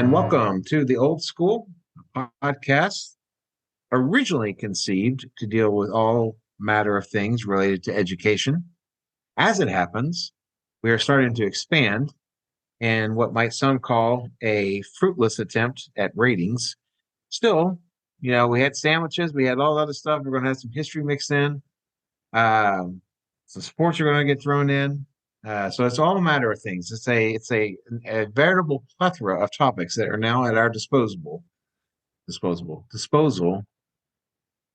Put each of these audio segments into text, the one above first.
And welcome to the Old School podcast, originally conceived to deal with all matter of things related to education. As it happens, we are starting to expand and what might some call a fruitless attempt at ratings. Still, we had sandwiches, we had all the other stuff. We're going to have some history mixed in. Some sports are going to get thrown in. So it's all a matter of things. It's a veritable plethora of topics that are now at our disposal.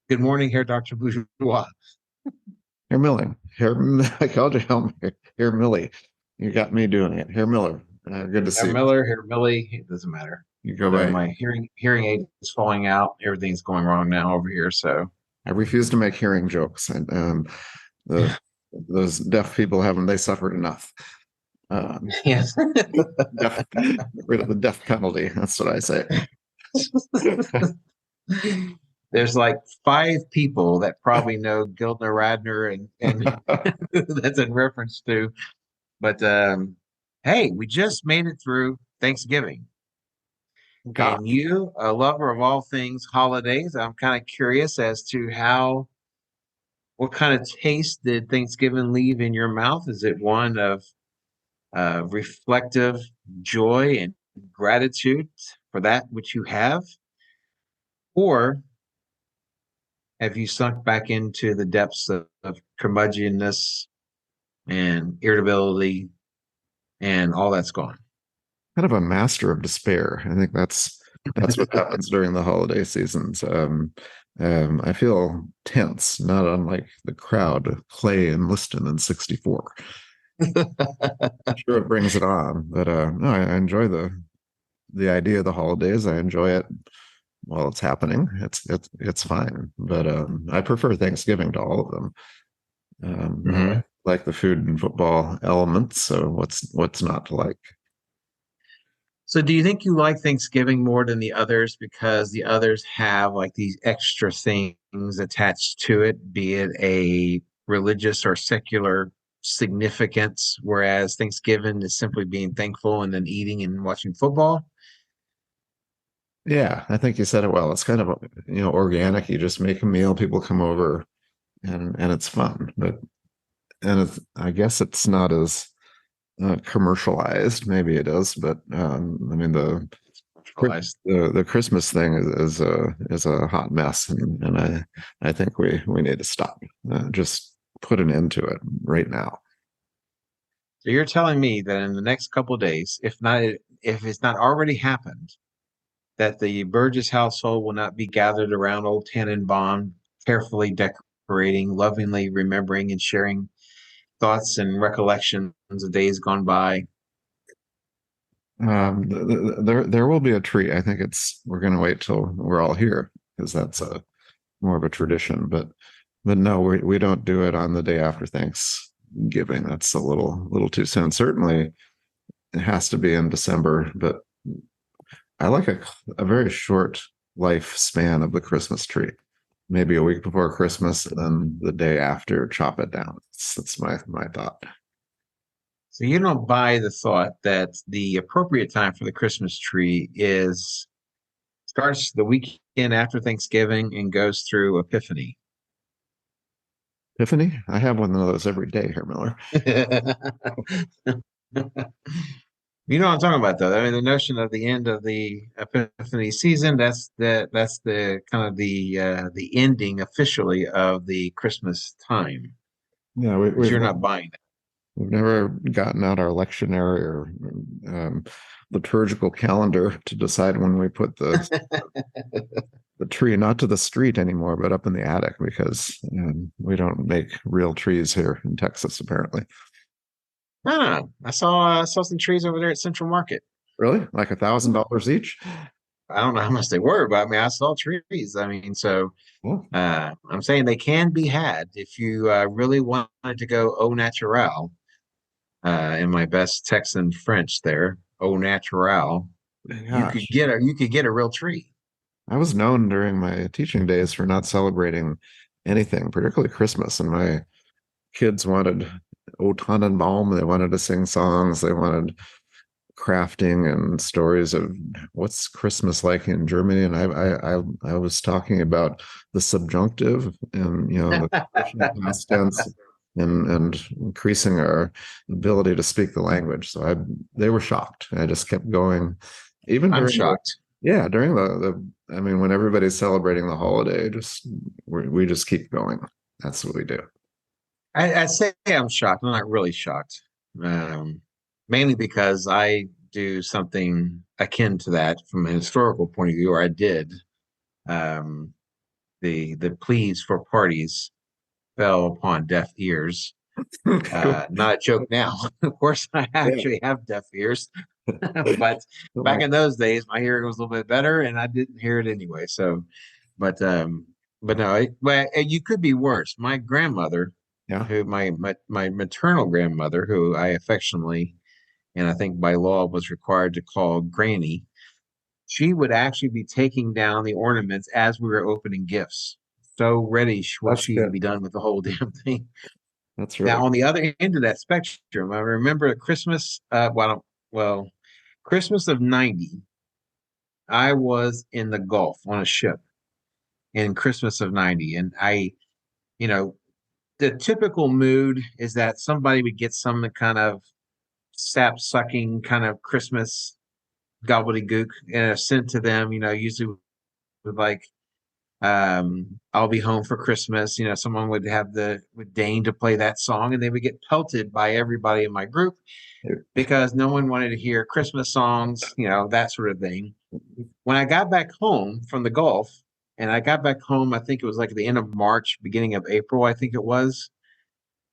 Good morning, here, Dr. Bourgeois. Herr Milling. I called you Herr Millie. You got me doing it. Herr Miller. Good to see Herr you. Miller, Herr Millie, it doesn't matter. You go by. My hearing aid is falling out. Everything's going wrong now over here. So I refuse to make hearing jokes. And the those deaf people haven't they suffered enough. yes. Deaf, rid of the death penalty. That's what I say. There's like 5 people that probably know Gildner Radner and that's in reference to. But hey, we just made it through Thanksgiving. God. And you, a lover of all things holidays, I'm kind of curious as to what kind of taste did Thanksgiving leave in your mouth? Is it one of reflective joy and gratitude for that which you have? Or have you sunk back into the depths of curmudgeonness and irritability and all that's gone? Kind of a master of despair. I think that's what happens during the holiday seasons. I feel tense, not unlike the crowd of Clay and Liston in '64. I'm sure it brings it on, but no, I enjoy the idea of the holidays. I enjoy it while it's happening. It's fine, but I prefer Thanksgiving to all of them. I like the food and football elements, so what's not to like? So do you think you like Thanksgiving more than the others because the others have like these extra things attached to it, be it a religious or secular significance, whereas Thanksgiving is simply being thankful and then eating and watching football? Yeah, I think you said it well. It's kind of organic. You just make a meal, people come over, and it's fun. I guess it's not as commercialized. Maybe it is, but I mean the Christmas thing is a hot mess, and I think we need to stop. Just put an end to it right now. So you're telling me that in the next couple of days, if it's not already happened, that the Burgess household will not be gathered around old Tannenbaum, carefully decorating, lovingly remembering and sharing thoughts and recollections of days gone by. There will be a tree. I think we're going to wait till we're all here because that's more of a tradition. But no, we don't do it on the day after Thanksgiving. That's a little too soon. Certainly, it has to be in December. But I like a very short lifespan of the Christmas tree. Maybe a week before Christmas, and then the day after, chop it down. That's my thought. So you don't buy the thought that the appropriate time for the Christmas tree starts the weekend after Thanksgiving and goes through Epiphany. Tiffany, I have one of those every day, Herr Miller. You know what I'm talking about, though. I mean, the notion of the end of the Epiphany season, that's the kind of the ending officially of the Christmas time. Yeah, But you're not buying it. we've never gotten out our lectionary or liturgical calendar to decide when we put the tree not to the street anymore, but up in the attic because we don't make real trees here in Texas, apparently. No. I saw some trees over there at Central Market. Really? Like $1,000 each? I don't know how much they were, but I mean, I saw trees. I mean, so I'm saying they can be had if you really wanted to go au naturel. In my best Texan French, there, au naturel, Gosh, you could get a real tree. I was known during my teaching days for not celebrating anything, particularly Christmas. And my kids wanted O Tannenbaum. They wanted to sing songs. They wanted crafting and stories of what's Christmas like in Germany, and I was talking about the subjunctive and the traditional past tense and increasing our ability to speak the language. So they were shocked. I just kept going, even I'm during the shocked. yeah during the I mean, when everybody's celebrating the holiday, just we just keep going. That's what we do. I say I'm shocked. I'm not really shocked. Um, Mainly because I do something akin to that from a historical point of view, or I did. Um, the pleas for parties fell upon deaf ears. Cool. Not a joke now. Of course, I Yeah. actually have deaf ears, but back Well, in those days, my hearing was a little bit better, and I didn't hear it anyway. So, but but no, well, you could be worse. My grandmother, yeah. who my maternal grandmother, who I affectionately and I think by law was required to call Granny, she would actually be taking down the ornaments as we were opening gifts. So ready was That's she to good. be done with the whole damn thing. That's Now, really on the other end of that spectrum, I remember Christmas, well, Christmas of 90, I was in the Gulf on a ship in Christmas of 90. And you know, the typical mood is that somebody would get some kind of sap sucking kind of Christmas gobbledygook sent to them, usually with like, I'll be home for Christmas. Someone would deign to play that song and they would get pelted by everybody in my group good. because no one wanted to hear Christmas songs, that sort of thing. When I got back home from the Gulf, and I got back home, I think it was like at the end of March, beginning of April, I think it was.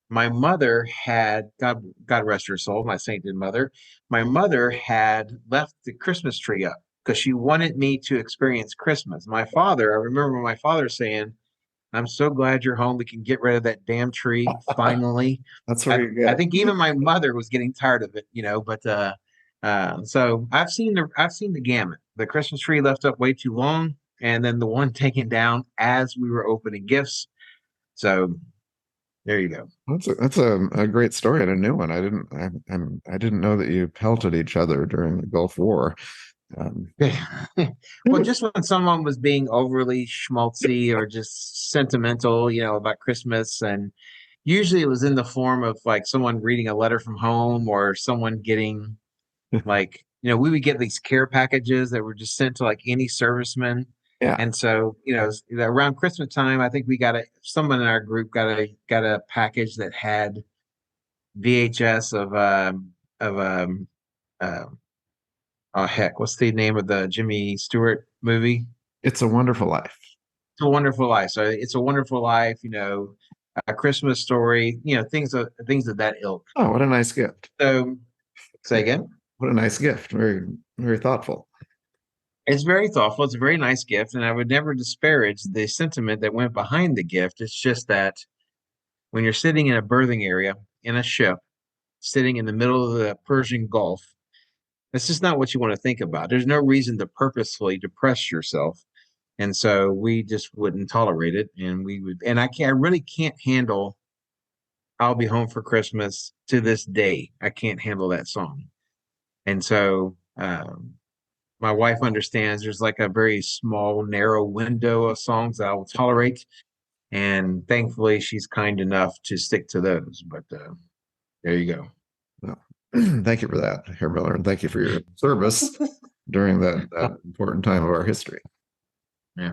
My mother had, God rest her soul, my sainted mother. My mother had left the Christmas tree up because she wanted me to experience Christmas. I remember my father saying, I'm so glad you're home. We can get rid of that damn tree finally. That's I, where you I get think even my mother was getting tired of it, but so I've seen the gamut. The Christmas tree left up way too long, and then the one taken down as we were opening gifts. So there you go. that's a great story and a new one. I didn't know that you pelted each other during the Gulf War. Um, Well, just when someone was being overly schmaltzy or just sentimental, about Christmas, and usually it was in the form of like someone reading a letter from home or someone getting like, we would get these care packages that were just sent to like any serviceman. yeah, And so, around Christmas time, I think someone in our group got a package that had VHS of uh, oh heck, what's the name of the Jimmy Stewart movie? it's a wonderful life. It's a Wonderful Life. So it's a Wonderful Life, a Christmas Story, things of that ilk. Oh, what a nice gift. So say again. What a nice gift. Very, very thoughtful. It's very thoughtful. It's a very nice gift, and I would never disparage the sentiment that went behind the gift. It's just that when you're sitting in a berthing area in a ship, sitting in the middle of the Persian Gulf, that's just not what you want to think about. There's no reason to purposefully depress yourself. And so we just wouldn't tolerate it. And I really can't handle I'll Be Home for Christmas to this day. I can't handle that song. And so my wife understands there's like a very small, narrow window of songs that I will tolerate. And thankfully, she's kind enough to stick to those. But there you go. Well, thank you for that, Herr Miller, and thank you for your service during that important time of our history. Yeah.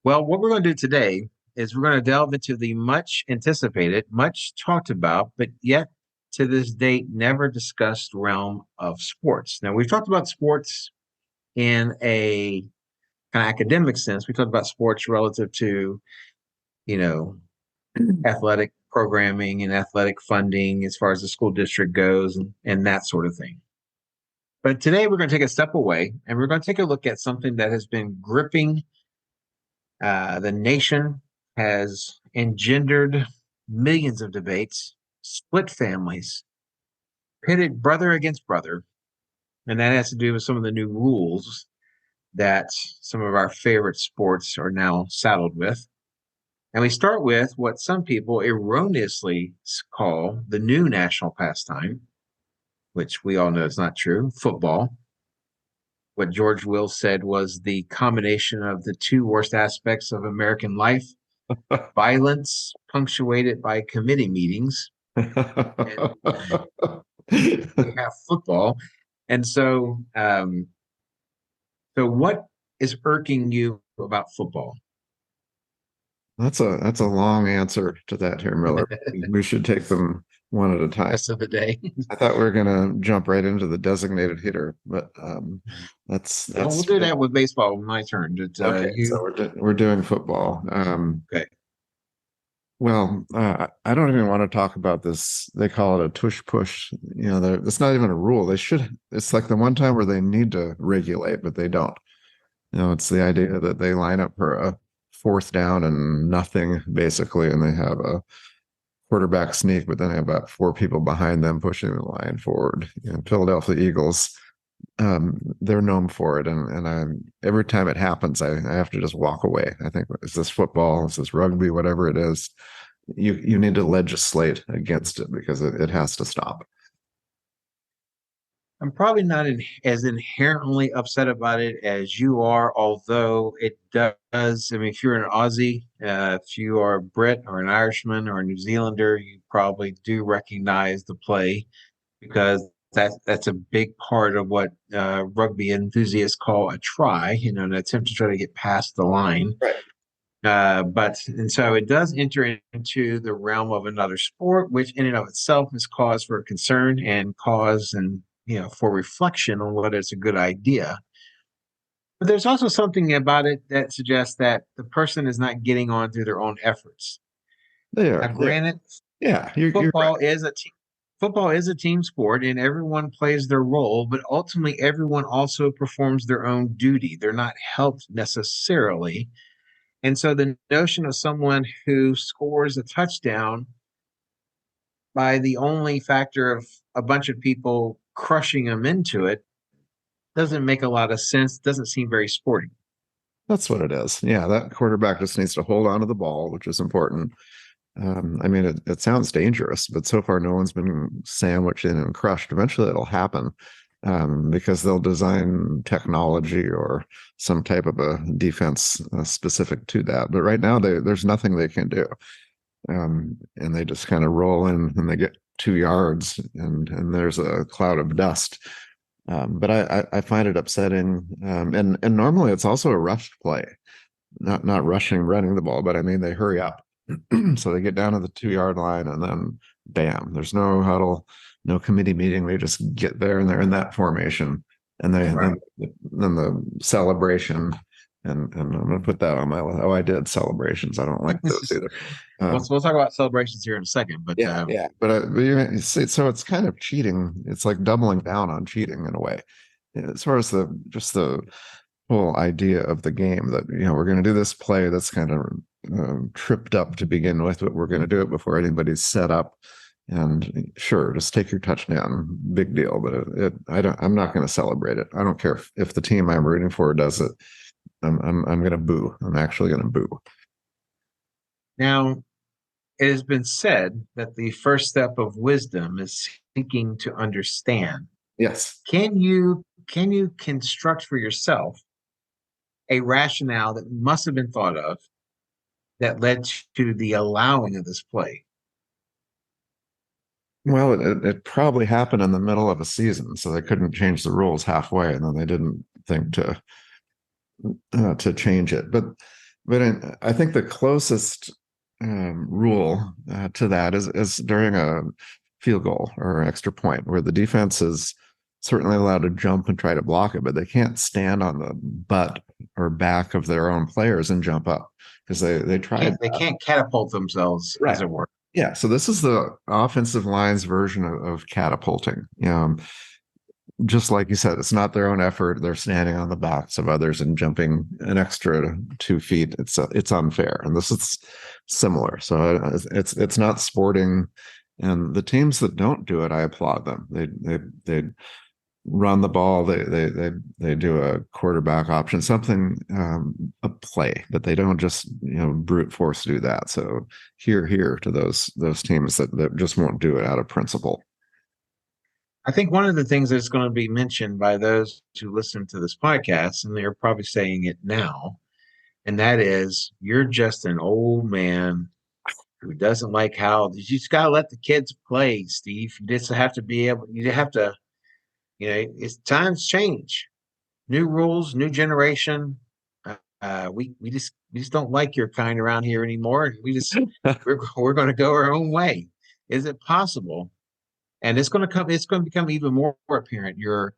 Well, what we're going to do today is we're going to delve into the much anticipated, much talked about, but yet to this date never discussed realm of sports. Now, we've talked about sports in a kind of academic sense. We talked about sports relative to, you know, athletic programming and athletic funding as far as the school district goes and that sort of thing. But today we're going to take a step away and we're going to take a look at something that has been gripping the nation, has engendered millions of debates, split families, pitted brother against brother. And that has to do with some of the new rules that some of our favorite sports are now saddled with. And we start with what some people erroneously call the new national pastime, which we all know is not true, football. What George Will said was the combination of the two worst aspects of American life: violence punctuated by committee meetings, and we have football. And so what is irking you about football? That's a long answer to that here, Miller. We should take them one at a time. Rest of the day. I thought we were gonna jump right into the designated hitter, but Well, we'll that's do that with baseball. My turn. okay. So You we're doing football. okay? Well, I don't even want to talk about this. They call it a tush push. It's not even a rule. They should. It's like the one time where they need to regulate, but they don't. It's the idea that they line up for a fourth down and nothing basically, and they have a quarterback sneak, but then they have about four people behind them pushing the line forward. Philadelphia Eagles, they're known for it, and every time it happens, I have to just walk away. I think, is this football? Is this rugby? Whatever it is, you need to legislate against it because it has to stop. I'm probably not as inherently upset about it as you are, although it does. I mean, if you're an Aussie, if you are a Brit or an Irishman or a New Zealander, you probably do recognize the play because that's a big part of what rugby enthusiasts call a try, an attempt to try to get past the line. Right. And so it does enter into the realm of another sport, which in and of itself is cause for concern and cause and for reflection on whether it's a good idea. But there's also something about it that suggests that the person is not getting on through their own efforts. They Now, are. granted, Yeah, you're right. Football is a team sport and everyone plays their role, but ultimately everyone also performs their own duty. They're not helped necessarily. And so the notion of someone who scores a touchdown by the only factor of a bunch of people crushing them into it doesn't make a lot of sense. Doesn't seem very sporting. That's what it is. Yeah, that quarterback just needs to hold on to the ball, which is important. I mean, it sounds dangerous, but so far no one's been sandwiched in and crushed. Eventually it'll happen because they'll design technology or some type of a defense specific to that. But right now, there's nothing they can do. And they just kind of roll in and they get 2 yards and there's a cloud of dust. But I find it upsetting. And normally it's also a rushed play, not running the ball, but I mean, they hurry up. So they get down to the 2 yard line and then bam, there's no huddle, no committee meeting. They just get there and they're in that formation. And then the celebration. And I'm going to put that on my list. Oh, I did celebrations. I don't like those either. We'll talk about celebrations here in a second. But yeah. But you see, so it's kind of cheating. It's like doubling down on cheating in a way. As far as the whole idea of the game that we're going to do this play that's kind of tripped up to begin with, but we're going to do it before anybody's set up. And sure, just take your touchdown, big deal. But I'm not going to celebrate it. I don't care if the team I'm rooting for does it. I'm going to boo. I'm actually going to boo. Now, it has been said that the first step of wisdom is seeking to understand. Yes. Can you construct for yourself a rationale that must have been thought of that led to the allowing of this play? Well, it probably happened in the middle of a season, so they couldn't change the rules halfway, and then they didn't think to change it. But I think the closest rule to that is during a field goal or an extra point, where the defense is certainly allowed to jump and try to block it, but they can't stand on the butt or back of their own players and jump up because they try. They can't catapult themselves, right. As it were. Yeah, so this is the offensive line's version of catapulting. Just like you said, it's not their own effort. They're standing on the backs of others and jumping an extra 2 feet. It's unfair, and this is similar. So it's not sporting. And the teams that don't do it, I applaud them. They run the ball. They do a quarterback option, something a play, but they don't just brute force do that. So here to those teams that just won't do it out of principle. I think one of the things that's going to be mentioned by those who listen to this podcast, and they're probably saying it now, and that is, you're just an old man who doesn't like how you just got to let the kids play, Steve. You just have to be able, you have to, it's times change, new rules, new generation. We just don't like your kind around here anymore, and we're going to go our own way. Is it possible? And it's going to become even more apparent your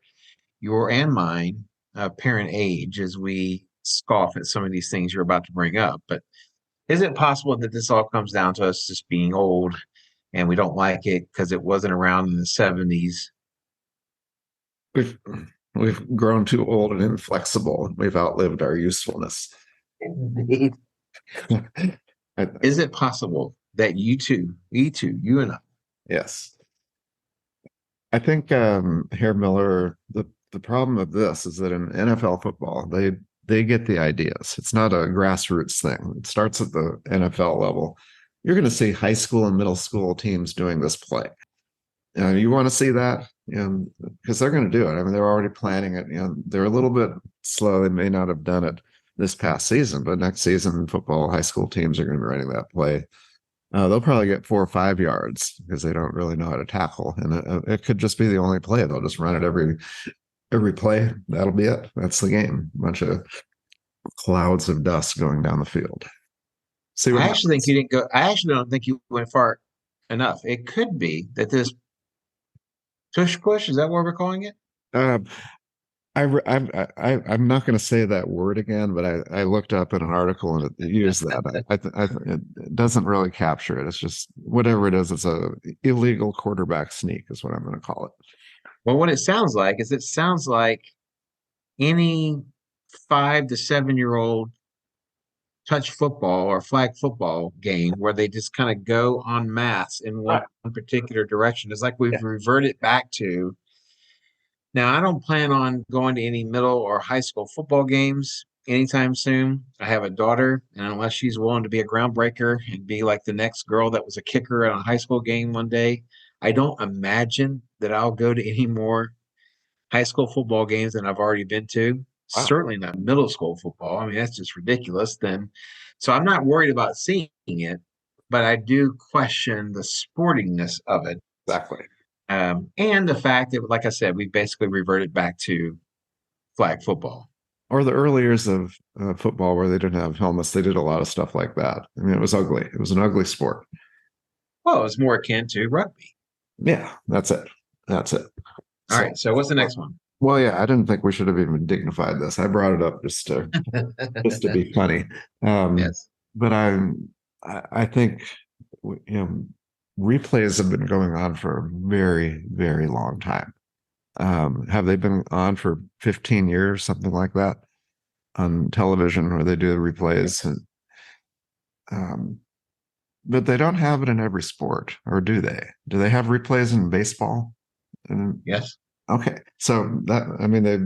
and mine parent age as we scoff at some of these things you're about to bring up. But is it possible that this all comes down to us just being old and we don't like it because it wasn't around in the 70s? We've we've grown too old and inflexible. We've outlived our usefulness. I, Is it possible that you and I, yes. I think Herr Miller, the problem of this is that in NFL football, they get the ideas. It's not a grassroots thing. It starts at the NFL level. You're going to see high school and middle school teams doing this play. You want to see that? Because they're going to do it. I mean, they're already planning it. They're a little bit slow. They may not have done it this past season, but next season, football high school teams are going to be running that play. They'll probably get 4 or 5 yards because they don't really know how to tackle, and it could just be the only play. They'll just run it every play. That'll be it. That's the game. A bunch of clouds of dust going down the field. See what I happens. actually think you didn't go. I actually don't think you went far enough. It could be that this tush push, is that what we're calling it? Uh, I'm not going to say that word again, but I looked up in an article and it used that. It doesn't really capture it. It's just whatever it is. It's a illegal quarterback sneak, is what I'm going to call it. Well, what it sounds like any 5 to 7 year old touch football or flag football game where they just kind of go en masse in one particular direction. It's like we've reverted back to. Now, I don't plan on going to any middle or high school football games anytime soon. I have a daughter, and unless she's willing to be a groundbreaker and be like the next girl that was a kicker at a high school game one day, I don't imagine that I'll go to any more high school football games than I've already been to. Wow. Certainly not middle school football. I mean, that's just ridiculous. Then, so I'm not worried about seeing it, but I do question the sportingness of it. Exactly. And the fact that, like I said, we basically reverted back to flag football. Or the early years of football where they didn't have helmets, they did a lot of stuff like that. I mean, it was ugly. It was an ugly sport. Well, it's more akin to rugby. Yeah, that's it. That's it. All right. So what's the next one? Well, yeah, I didn't think we should have even dignified this. I brought it up just to be funny. Yes. But I think replays have been going on for a very, very long time. Have they been on for 15 years, something like that, on television where they do the replays? And, but they don't have it in every sport, or do they? Do they have replays in baseball? Yes. Okay, so I mean, they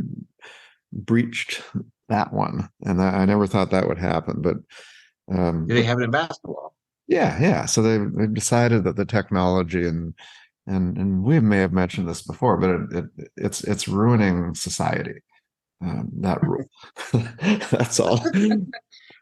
breached that one, and I never thought that would happen. But Do they have it in basketball? yeah. So they've decided that the technology and we may have mentioned this before, but it's ruining society. That rule. That's all.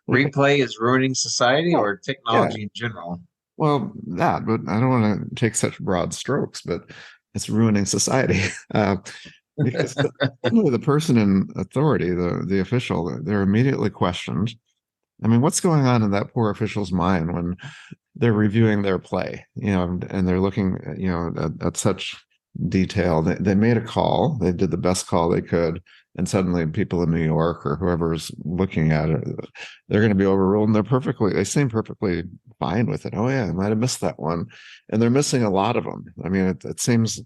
Replay is ruining society or Yeah. technology in general? Well, that, but I don't want to take such broad strokes, but it's ruining society. Because the person in authority, the official, they're immediately questioned. I mean, what's going on in that poor official's mind when they're reviewing their play, and they're looking, at such detail. They made a call. They did the best call they could. And suddenly people in New York or whoever's looking at it, they're going to be overruled. And they seem perfectly fine with it. Oh, yeah, I might have missed that one. And they're missing a lot of them. I mean, it seems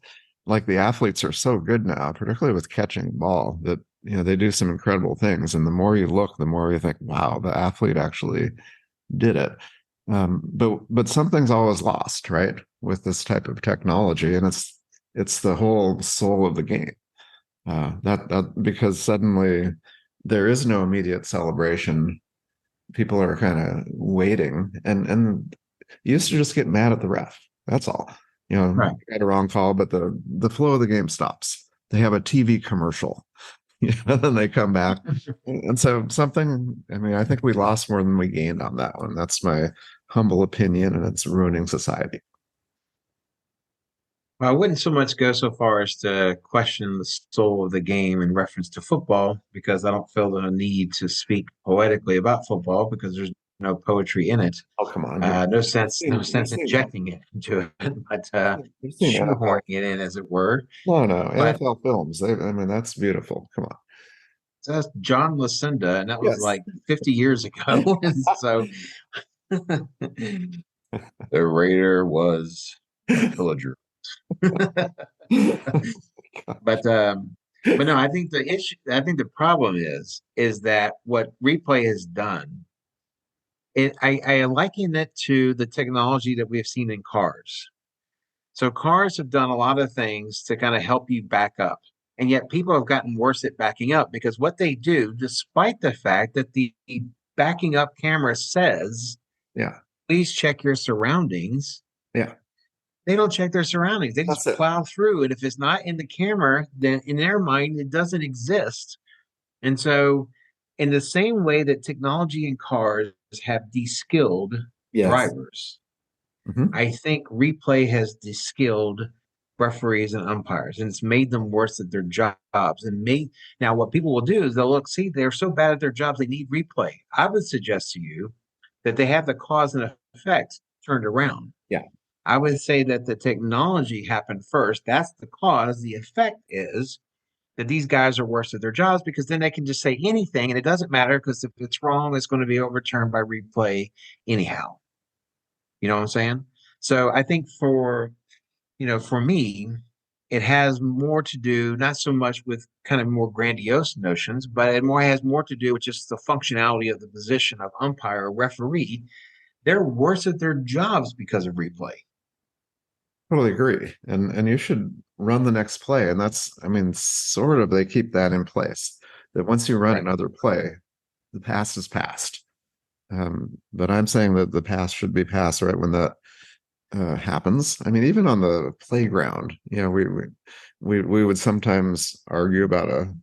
like the athletes are so good now, particularly with catching the ball, that, they do some incredible things. And the more you look, the more you think, wow, the athlete actually did it. But something's always lost, right, with this type of technology, and it's the whole soul of the game. That because suddenly there is no immediate celebration. People are kind of waiting, and you used to just get mad at the ref. That's all. Right. you got a wrong call, but the flow of the game stops. They have a TV commercial, then they come back. And so something, I mean, I think we lost more than we gained on that one. That's my humble opinion, and it's ruining society. Well, I wouldn't so much go so far as to question the soul of the game in reference to football, because I don't feel the need to speak poetically about football because there's no poetry in it. Oh, come on. You've, No you've sense seen injecting it into it, but you've seen shoehorning NFL. it in, as it were. No, no, But NFL films. I mean, that's beautiful. Come on. that's John Lucinda, and that was Yes. like 50 years ago. And so the Raider was a pillager. But no, I think the problem is that what replay has done, I liken it to the technology that we've seen in cars. So cars have done a lot of things to kind of help you back up. And yet people have gotten worse at backing up, because what they do, despite the fact that the backing up camera says, Yeah. please check your surroundings, Yeah. they don't check their surroundings. They That's just it. plow through. And if it's not in the camera, then in their mind, it doesn't exist. And so, in the same way that technology in cars have de-skilled Yes. drivers, Hmm. I think replay has de-skilled referees and umpires, and it's made them worse at their jobs. And made now, what people will do is they'll look, see, they're so bad at their jobs, they need replay. I would suggest to you that they have the cause and effect turned around. Yeah. I would say that the technology happened first. That's the cause. The effect is that these guys are worse at their jobs, because then they can just say anything and it doesn't matter, because if it's wrong, it's going to be overturned by replay anyhow. You know what I'm saying? So I think for me, it has more to do not so much with kind of more grandiose notions, but it more has more to do with just the functionality of the position of umpire or referee. They're worse at their jobs because of replay. Totally agree. And you should run the next play. And that's, I mean, sort of they keep that in place. That once you run Right. another play, the past is past. But I'm saying that the past should be past right when that happens. I mean, even on the playground, we would sometimes argue about a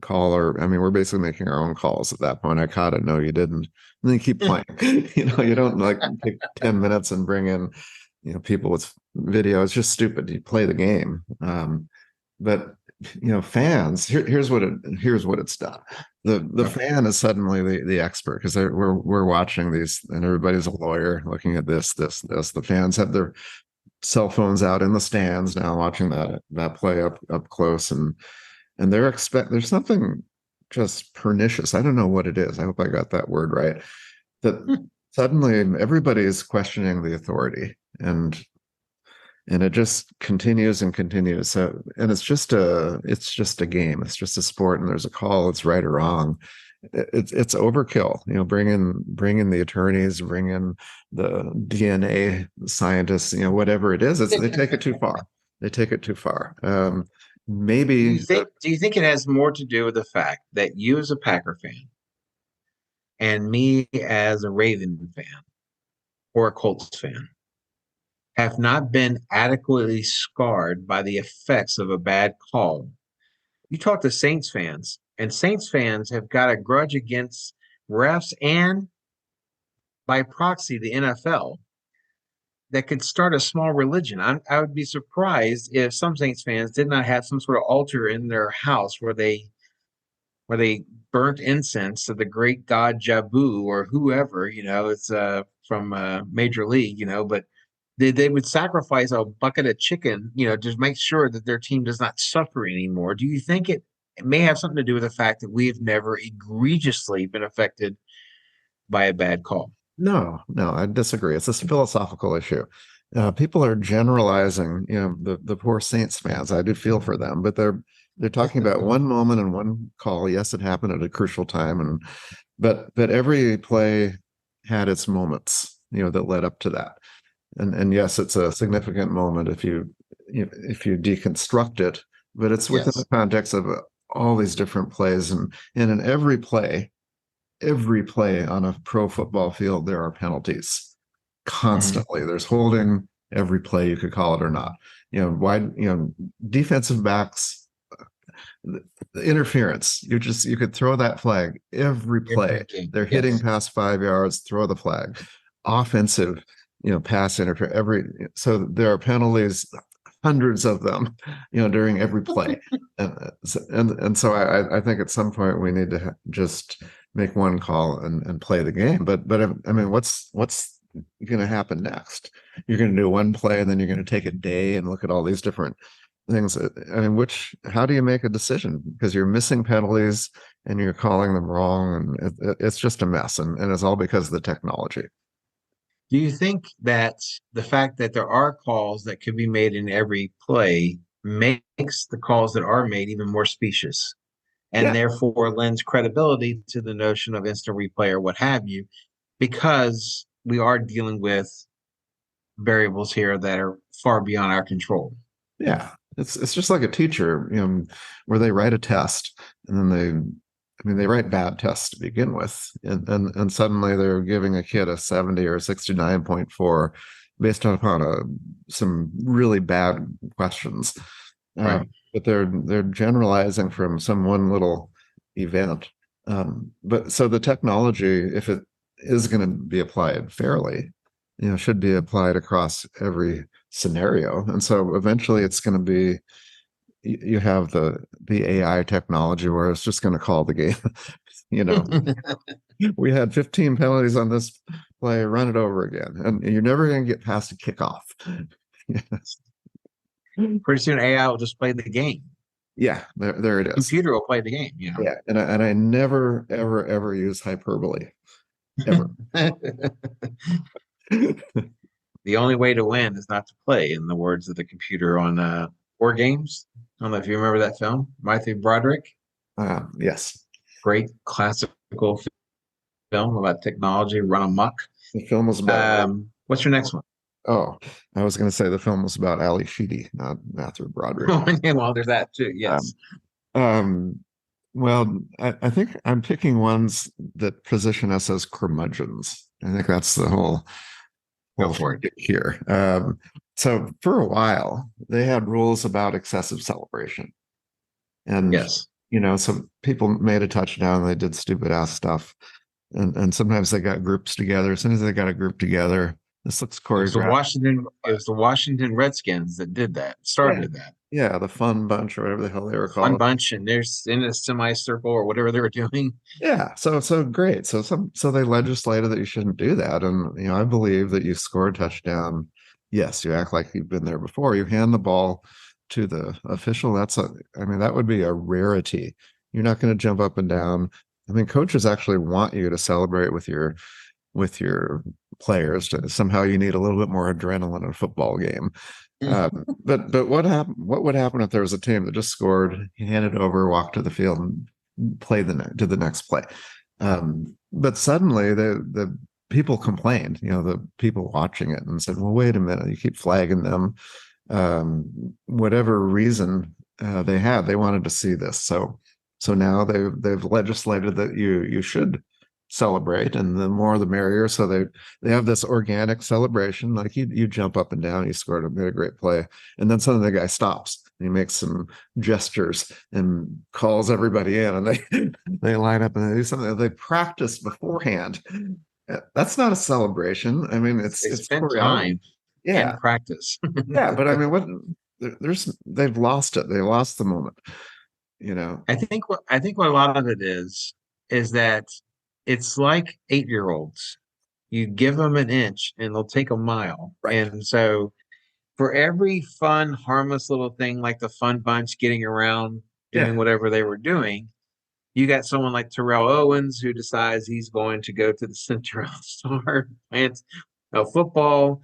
call, or I mean, we're basically making our own calls at that point. I caught it, no, you didn't. And then you keep playing. You don't like take 10 minutes and bring in, people with video. It's just stupid. You play the game. But fans, here's what it's done. The Right. fan is suddenly the expert, because we're watching these, and everybody's a lawyer looking at this. The fans have their cell phones out in the stands now, watching that play up close, and there's something just pernicious. I don't know what it is. I hope I got that word right. That suddenly everybody is questioning the authority, and it just continues and continues. So, and it's just a game. It's just a sport, and there's a call. It's right or wrong. It's overkill. Bring in the attorneys, bring in the DNA scientists. Whatever it is, they take it too far. They take it too far. Maybe Do you think it has more to do with the fact that you as a Packer fan and me as a Raven fan or a Colts fan have not been adequately scarred by the effects of a bad call? You talk to Saints fans, and Saints fans have got a grudge against refs and, by proxy, the NFL, that could start a small religion. I would be surprised if some Saints fans did not have some sort of altar in their house where they burnt incense to the great god Jabu or whoever, it's from Major League, but they would sacrifice a bucket of chicken, just make sure that their team does not suffer anymore. Do you think it may have something to do with the fact that we have never egregiously been affected by a bad call? no, I disagree. It's a philosophical issue. People are generalizing, the poor Saints fans. I do feel for them, but they're talking about one moment and one call. Yes, it happened at a crucial time, but every play had its moments, that led up to that. And yes, it's a significant moment if you deconstruct it, but it's within the Yes. context of all these different plays, and in every play on a pro football field, there are penalties Mhm. constantly. There's holding, every play you could call it or not. Defensive backs, the interference. You could throw that flag every play. Every game. They're hitting Yes. past 5 yards, throw the flag. Offensive, pass interference. So there are penalties, hundreds of them, during every play. And so I think at some point we need to just make one call and play the game. But I mean, what's going to happen next? You're going to do one play and then you're going to take a day and look at all these different things. I mean, how do you make a decision? Because you're missing penalties and you're calling them wrong, and it's just a mess. And it's all because of the technology. Do you think that the fact that there are calls that could be made in every play makes the calls that are made even more specious and Yeah, therefore lends credibility to the notion of instant replay or what have you, because we are dealing with variables here that are far beyond our control? yeah. It's just like a teacher, where they write a test and then they write bad tests to begin with, and suddenly they're giving a kid a 70 or 69.4 based upon some really bad questions. Right. But they're generalizing from some one little event. But so the technology, if it is going to be applied fairly, should be applied across every scenario. And so eventually it's going to be, you have the AI technology where it's just going to call the game. you know, we had 15 penalties on this play, run it over again. And you're never going to get past a kickoff. Pretty soon AI will just play the game. Yeah, there it is. Computer will play the game, Yeah, and I never ever ever use hyperbole ever. The only way to win is not to play, in the words of the computer on War Games. I don't know if you remember that film, Matthew Broderick. Yes, Great classical film about technology run amok. the film was about. What's your next one? Oh, I was going to say the film was about Ali Sheedy, not Matthew Broderick. Well, there's that too. Um, Yes. um, well, I think I'm picking ones that position us as curmudgeons. I think that's the whole Go for it. here. So for a while, they had rules about excessive celebration, and Yes. so people made a touchdown, they did stupid ass stuff, and sometimes they got groups together. As soon as they got a group together, this looks choreographed. It was the Washington Redskins that did that, Yeah, started that. yeah, the fun bunch or whatever the hell they were Fun called. bunch, and there's in a semicircle or whatever they were doing. Yeah, so great. So they legislated that you shouldn't do that, and I believe that you score a touchdown. Yes, you act like you've been there before. You hand the ball to the official. I mean, that would be a rarity. You're not going to jump up and down. I mean, coaches actually want you to celebrate with your players. Somehow you need a little bit more adrenaline in a football game. But what would happen if there was a team that just scored, handed over, walked to the field, and play to the next play? But suddenly the people complained, the people watching it, and said, "Well, wait a minute, you keep flagging them." Whatever reason they wanted to see this. So now they've legislated that you should celebrate, and the more the merrier. So they have this organic celebration, like you jump up and down, you scored, made a great play, and then suddenly the guy stops and he makes some gestures and calls everybody in, and they line up and they do something that they practice beforehand. That's not a celebration. I mean, They it's spent choreography. time in Yeah, practice. yeah, but I mean, they've lost it. They lost the moment. I think what a lot of it is that it's like 8-year-olds. You give them an inch and they'll take a mile. Right. And so for every fun, harmless little thing like the fun bunch getting around doing Yeah. whatever they were doing, you got someone like Terrell Owens who decides he's going to go to the Central Star and football.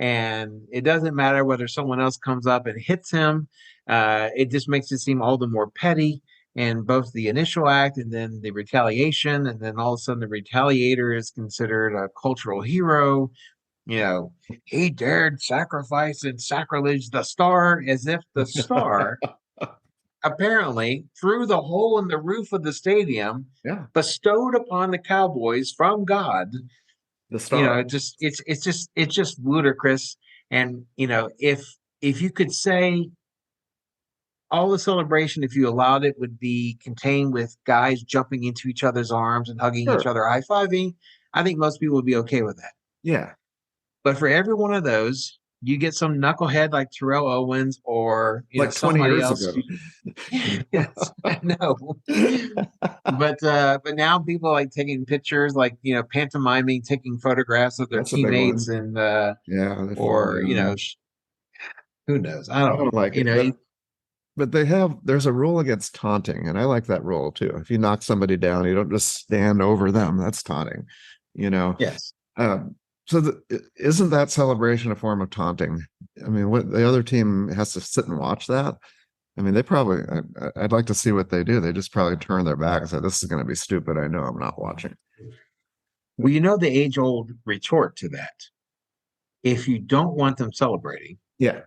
And it doesn't matter whether someone else comes up and hits him. It just makes it seem all the more petty. And both the initial act and then the retaliation, and then all of a sudden the retaliator is considered a cultural hero. He dared sacrifice and sacrilege the star, as if the star apparently through the hole in the roof of the stadium Yeah. bestowed upon the Cowboys from God. The star. It's just ludicrous. And if you could say all the celebration, if you allowed it, would be contained with guys jumping into each other's arms and hugging each Sure. other, high fiving, I think most people would be okay with that. Yeah. But for every one of those, you get some knucklehead like Terrell Owens or Like 20 somebody years else. ago. Yes, I know. But now people like taking pictures, like pantomiming, taking photographs of their That's a big teammates, one. and Yeah, they fall or down. who knows? I I don't don't know. like it, but there's a rule against taunting, and I like that rule too. If you knock somebody down, you don't just stand over them. That's taunting, you know. Yes. Um, so isn't that celebration a form of taunting? I mean, what the other team has to sit and watch that? I mean, they probably. I'd like to see what they do. They just probably turn their back and say, "This is going to be stupid. I know I'm not watching." Well, the age-old retort to that. If you don't want them celebrating, Yeah,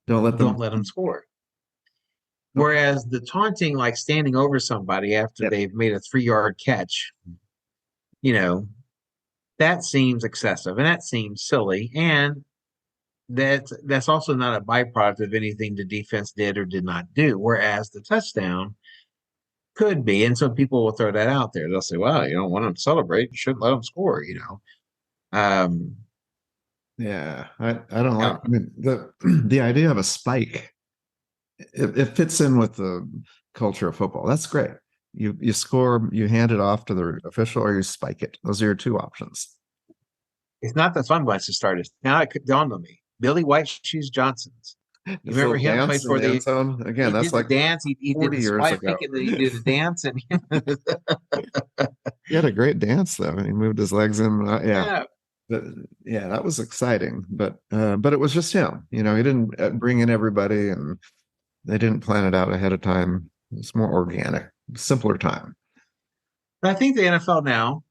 don't let them. don't let them score. Okay. Whereas the taunting, like standing over somebody after Yeah. they've made a 3-yard catch, you know, that seems excessive and that seems silly. And that's also not a byproduct of anything the defense did or did not do. Whereas the touchdown could be, and some people will throw that out there. They'll say, "Well, you don't want them to celebrate. You shouldn't let them score." Um, Yeah, I don't I like. don't I know. mean, the idea of a spike, it fits in with the culture of football. That's great. You score, you hand it off to the official, or you spike it. Those are your two options. It's not the fun ones to start. Now it dawned on me. Billy White Shoes Johnson's. You This remember little him? Played dance in for the end the. zone. Again, He that's did the like dance. He did 40 the years spy ago. pick, and then he did the dance. And He had a great dance though. He moved his legs in. Yeah. yeah, But, yeah, that was exciting. But it was just him. You know, he didn't bring in everybody, and they didn't plan it out ahead of time. It's more organic, simpler time. but I think the NFL now,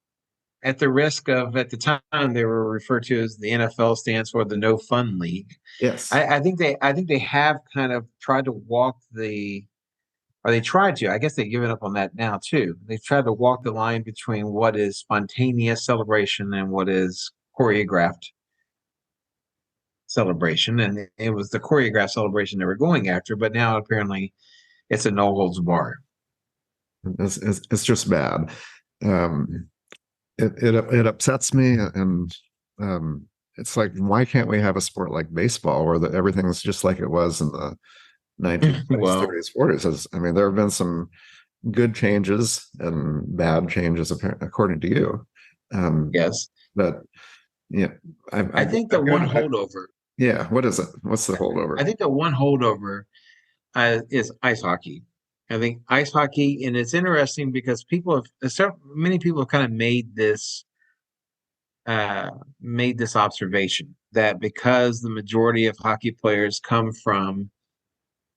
at the risk of, at the time they were referred to as the NFL stands for the No Fun League. Yes. I think they have kind of tried to walk the, or they tried to. I guess they've given up on that now too. They've tried to walk the line between what is spontaneous celebration and what is choreographed celebration, and it was the choreographed celebration they were going after. But now apparently it's a no holds bar. It's just bad. Um, it upsets me, and um, it's like, why can't we have a sport like baseball where everything's just like it was in the 1920s, Well, 30s, 40s? I mean, there have been some good changes and bad changes, according to you. Um, yes, but yeah, I think the I've one got, holdover. yeah. What is it? What's the holdover? I think the one holdover is ice hockey. I think ice hockey, and it's interesting because many people have kind of uh, made this observation that because the majority of hockey players come from,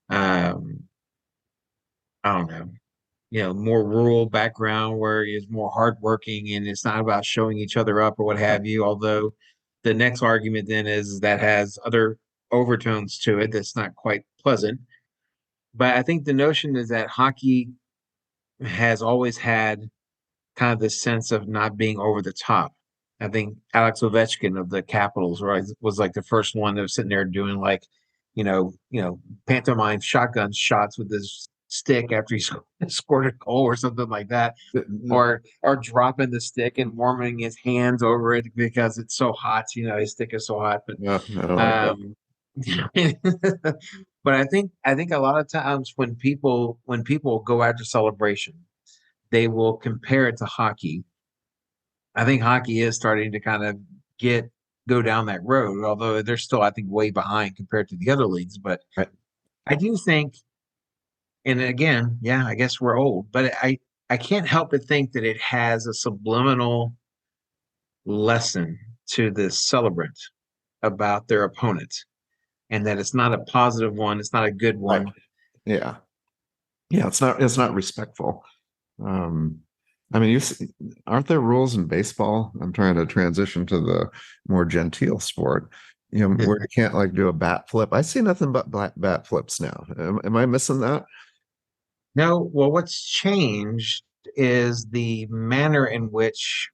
um, I don't know, more rural background where it's more hardworking and it's not about showing each other up or what have you. Although the next argument then is that has other overtones to it that's not quite pleasant. But I think the notion is that hockey has always had kind of this sense of not being over the top. I think Alex Ovechkin of the Capitals, right, was like the first one that was sitting there doing like, pantomime shotgun shots with his stick after he scored a goal or something like that, or dropping the stick and warming his hands over it because it's so hot. His stick is so hot. But No, I don't like that. um, but I think a lot of times when people go after celebration, they will compare it to hockey. I think hockey is starting to kind of go down that road, although they're still, I think, way behind compared to the other leagues. But Right. I do think, and again, yeah, I guess we're old, but I can't help but think that it has a subliminal lesson to the celebrant about their opponent, and that it's not a positive one, it's not a good Right. one. Yeah. Yeah. It's not respectful. Um, I mean, aren't there rules in baseball? I'm trying to transition to the more genteel sport, where you can't like do a bat flip. I see nothing but bat flips now. Am I missing that? No, well, what's changed is the manner in which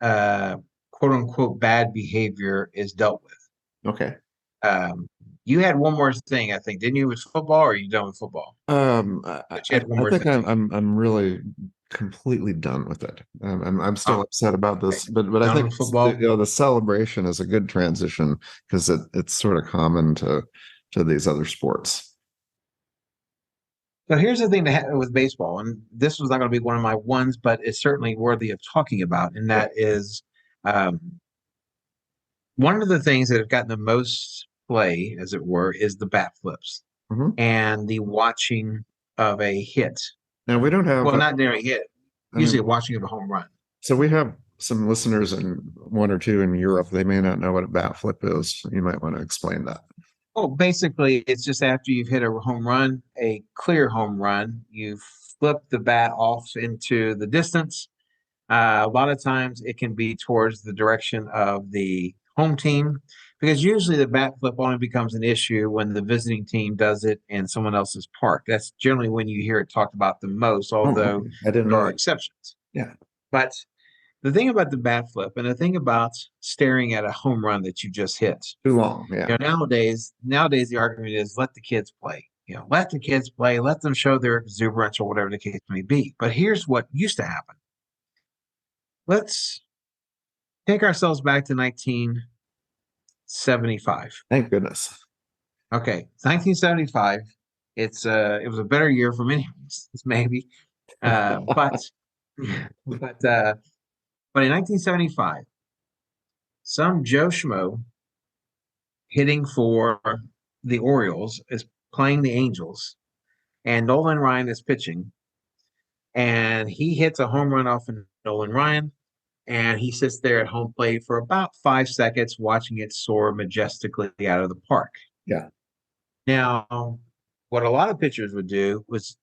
uh, quote unquote bad behavior is dealt with. Okay. Um, you had one more thing, I think, didn't you? With football, or are you done with football? But you had one I more think thing. I'm really completely done with it. I'm still Oh, upset about okay. this, but I Done think with it's the, football. the celebration is a good transition because it's sort of common to these other sports. So here's the thing with baseball, and this was not going to be one of my ones, but it's certainly worthy of talking about, and Yeah. that is um, one of the things that have gotten the most play, as it were, is the bat flips Mhm. and the watching of a hit. Now we don't have. Well, not near a hit, I usually a mean, watching of a home run. so we have some listeners and one or two in Europe. They may not know what a bat flip is. You might want to explain that. Well, basically, it's just after you've hit a home run, a clear home run, you flip the bat off into the distance. A lot of times it can be towards the direction of the home team because usually the bat flip only becomes an issue when the visiting team does it in someone else's park. That's generally when you hear it talked about the most, Oh, although okay. I didn't there know are that. exceptions. Yeah. But the thing about the bat flip and the thing about staring at a home run that you just hit, Too long. Yeah. nowadays the argument is let the kids play. Let the kids play, let them show their exuberance or whatever the case may be. But here's what used to happen. Let's take ourselves back to 1975. Thank goodness. Okay, 1975. It was a better year for many reasons, maybe. But but but in 1975, some Joe Schmo hitting for the Orioles is playing the Angels, and Nolan Ryan is pitching, and he hits a home run off of Nolan Ryan, and he sits there at home plate for about 5 seconds, watching it soar majestically out of the park. Yeah. Now, what a lot of pitchers would do was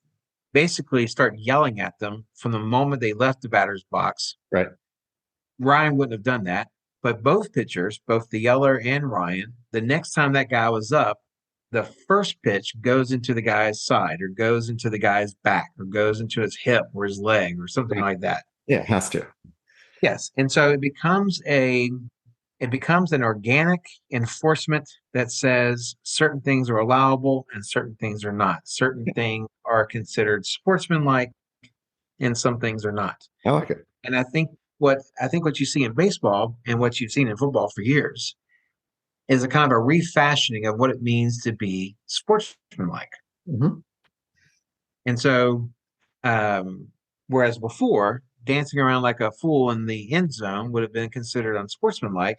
basically start yelling at them from the moment they left the batter's box. Right. Ryan wouldn't have done that, but both pitchers, both the Yeller and Ryan, the next time that guy was up, the first pitch goes into the guy's side or goes into the guy's back or goes into his hip or his leg or something Right. like that. Yeah, it has to. Yes. And so it becomes an organic enforcement that says certain things are allowable and certain things are not. Certain Yeah, things are considered sportsmanlike and some things are not. I like it. And I think what you see in baseball and what you've seen in football for years is a kind of a refashioning of what it means to be sportsmanlike. Mhm. And so, whereas before, dancing around like a fool in the end zone would have been considered unsportsmanlike,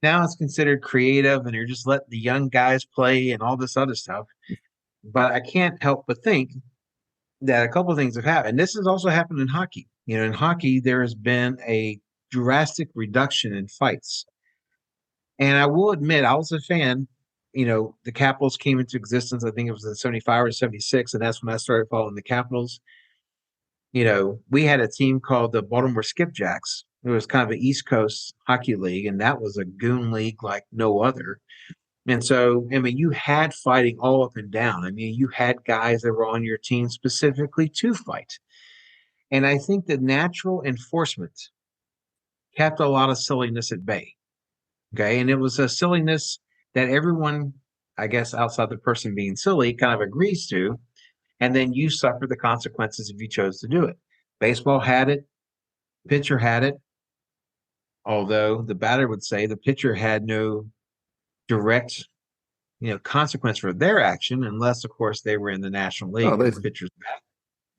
now it's considered creative and you're just letting the young guys play and all this other stuff. But I can't help but think that a couple of things have happened. And this has also happened in hockey. In hockey, there has been a drastic reduction in fights. And I will admit, I was a fan. The Capitals came into existence, I think it was in 75 or 76, and that's when I started following the Capitals. We had a team called the Baltimore Skipjacks. It was kind of an East Coast hockey league, and that was a goon league like no other. And so, I mean, you had fighting all up and down. I mean, you had guys that were on your team specifically to fight. And I think the natural enforcement kept a lot of silliness at bay. Okay. And it was a silliness that everyone, I guess, outside the person being silly, kind of agrees to. And then you suffer the consequences if you chose to do it. Baseball had it, pitcher had it, although the batter would say the pitcher had no direct consequence for their action, unless, of course, they were in the National Oh, League where the pitcher's back.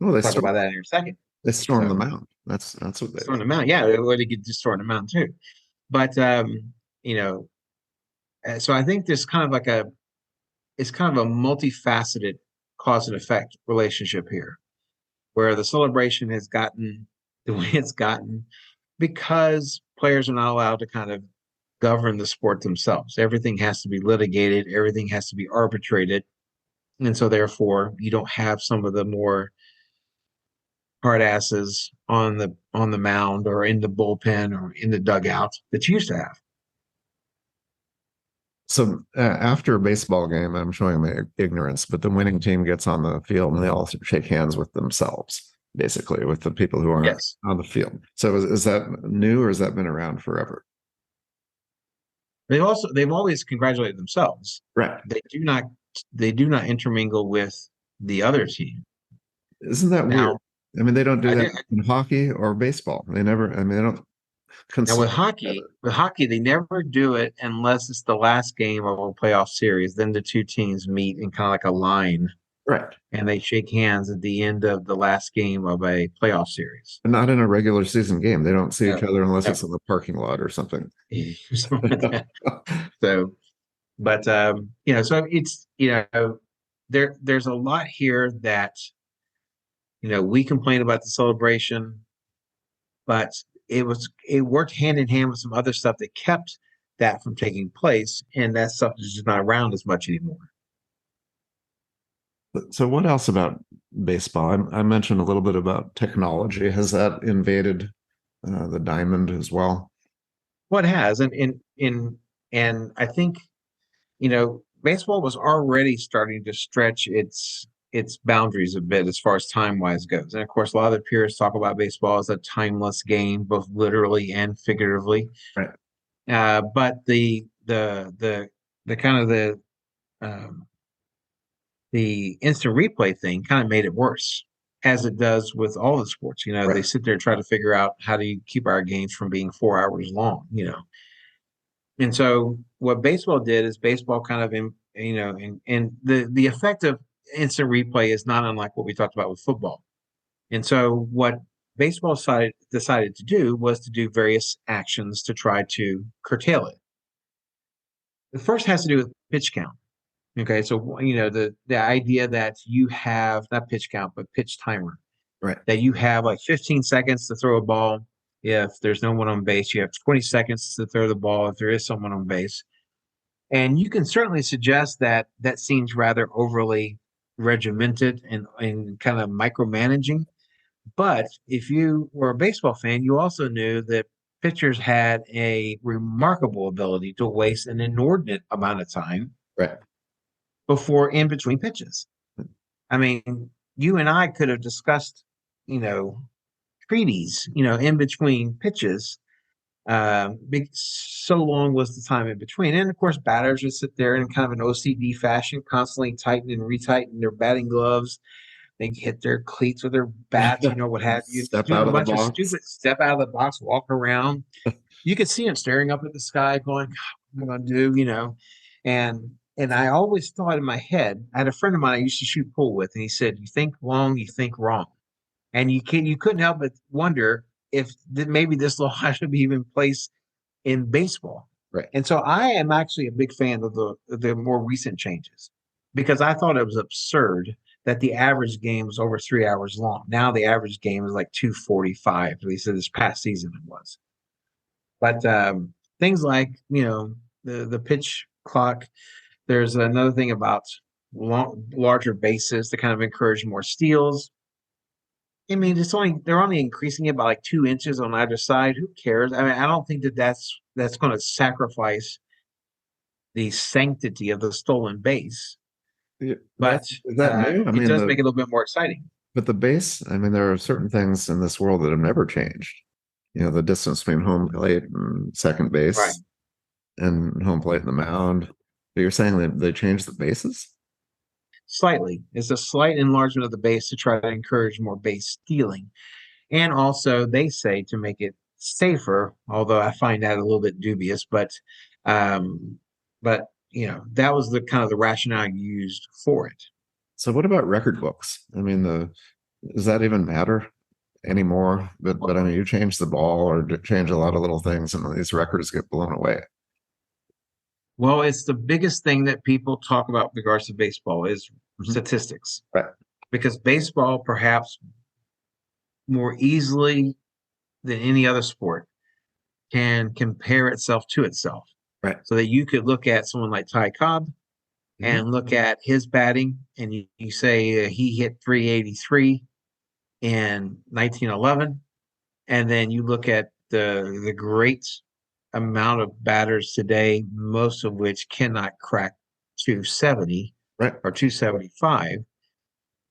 well, We'll talk about that in a second. they stormed So, them out. That's what they throwing them out, yeah, or they could just throw them out too. But you know, so I think there's kind of like it's kind of a multifaceted cause and effect relationship here, where the celebration has gotten the way it's gotten because players are not allowed to kind of govern the sport themselves. Everything has to be litigated, everything has to be arbitrated. And so therefore you don't have some of the more hard asses on the mound or in the bullpen or in the dugout that you used to have. So after a baseball game, I'm showing my ignorance, but the winning team gets on the field and they all shake hands with themselves, basically, with the people who aren't Yes. on the field. So is that new or has that been around forever? they've always congratulated themselves. Right. They do not they do not intermingle with the other team. Isn't that weird? Now, I mean, they don't do I that think in hockey or baseball. They never, I mean, they don't now consult together. with hockey, they never do it unless it's the last game of a playoff series. Then the two teams meet in kind of like a line, Right. and they shake hands at the end of the last game of a playoff series. But not in a regular season game. They don't see each No, other unless no, it's in the parking lot or something. something like that. So, but so it's there's a lot here that we complain about the celebration, but it worked hand in hand with some other stuff that kept that from taking place, and that stuff is just not around as much anymore. So, what else about baseball? I mentioned a little bit about technology. Has that invaded the diamond as well? What has and I think baseball was already starting to stretch its boundaries a bit as far as time wise goes. And of course, a lot of the purists talk about baseball as a timeless game, both literally and figuratively. Right. But the kind of um, the instant replay thing kind of made it worse, as it does with all the sports. They Right. sit there and try to figure out how do you keep our games from being 4 hours long. And so what baseball did is baseball kind of and the effect of instant replay is not unlike what we talked about with football. And so what baseball decided to do was to do various actions to try to curtail it. The first has to do with pitch count. Okay, so the idea that you have not pitch count but pitch timer, Right. that you have like 15 seconds to throw a ball. If there's no one on base, you have 20 seconds to throw the ball if there is someone on base. And you can certainly suggest that that seems rather overly regimented and kind of micromanaging. But if you were a baseball fan, you also knew that pitchers had a remarkable ability to waste an inordinate amount of time Right. before in between pitches. I mean, you and I could have discussed, you know, treaties, in between pitches. So long was the time in between. And of course, batters would sit there in kind of an OCD fashion, constantly tighten and retighten their batting gloves. They hit their cleats with their bats, what have you. Step Doing out a of the bunch of box. stupid step out of the box, walk around. You could see him staring up at the sky, going, "What am I gonna do?" And I always thought in my head, I had a friend of mine I used to shoot pool with, and he said, "You think long, you think wrong." And you couldn't help but wonder if maybe this law should be even placed in baseball. Right. And so I am actually a big fan of the more recent changes because I thought it was absurd that the average game was over 3 hours long. Now the average game is like 2:45, at least this past season it was. But things like the pitch clock. There's another thing about larger bases to kind of encourage more steals. I mean, they're only increasing it by like 2 inches on either side. Who cares? I mean, I don't think that's going to sacrifice the sanctity of the stolen base, Yeah, but is that new? I it mean, does make it a little bit more exciting. but the base, I mean, there are certain things in this world that have never changed. The distance between home plate and second Right. base and home plate and the mound. But you're saying that they changed the bases? Slightly. It's a slight enlargement of the base to try to encourage more base stealing. And also, they say to make it safer, although I find that a little bit dubious, um, that was the kind of the rationale used for it. So what about record books? I mean, does that even matter anymore? But I mean, you change the ball or change a lot of little things, and these records get blown away. Well, it's the biggest thing that people talk about with regards to baseball is Mhm. statistics, Right. because baseball perhaps more easily than any other sport can compare itself to itself. Right. So that you could look at someone like Ty Cobb Mhm. and look at his batting, and you say he hit 383 in 1911, and then you look at the great amount of batters today, most of which cannot crack 270 Right. or 275.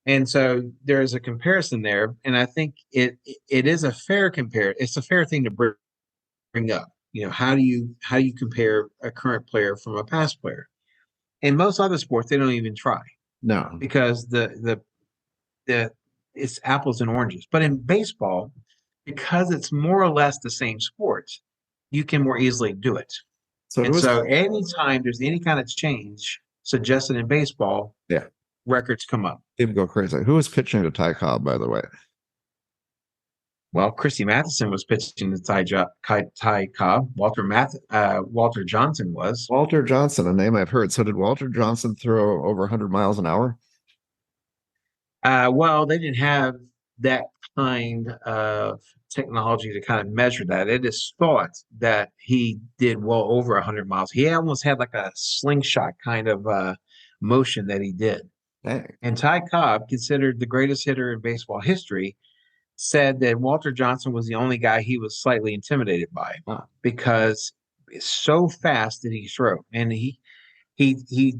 And so there is a comparison there, and I think it is a fair compare. It's a fair thing to bring up. how do you compare a current player from a past player? In most other sports, they don't even try No. because the it's apples and oranges. But in baseball, because it's more or less the same sport, you can more easily do it. So it And was, so anytime there's any kind of change suggested in baseball, yeah, records come up. people go crazy. Who was pitching to Ty Cobb, by the way? Well, Christy Matheson was pitching to Ty Cobb. Walter Johnson was. Walter Johnson, a name I've heard. So did Walter Johnson throw over 100 miles an hour? Well, they didn't have that kind of technology to kind of measure that. It is thought that he did well over 100 miles. He almost had like a slingshot kind of motion that he did. Dang. And Ty Cobb, considered the greatest hitter in baseball history, said that Walter Johnson was the only guy he was slightly intimidated by Wow. because so fast did he throw. And he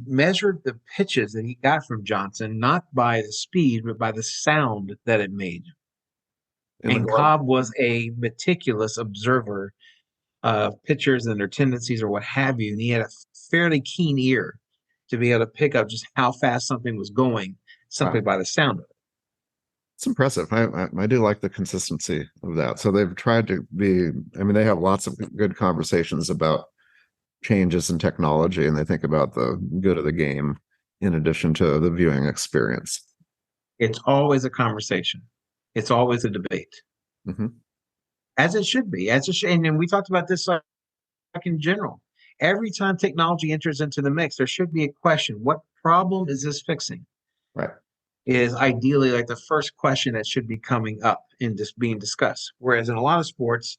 measured the pitches that he got from Johnson not by the speed, but by the sound that it made. In the And glove. Cobb was a meticulous observer of pitchers and their tendencies or what have you. And he had a fairly keen ear to be able to pick up just how fast something was going simply Wow. by the sound of it. It's impressive. I do like the consistency of that. So they've tried to be, I mean, they have lots of good conversations about changes in technology and they think about the good of the game in addition to the viewing experience. It's always a conversation. It's always a debate, Mm-hmm. as it should be. As it should, and we talked about this like in general. Every time technology enters into the mix, there should be a question: what problem is this fixing? Right. Is ideally like the first question that should be coming up and just being discussed. Whereas in a lot of sports,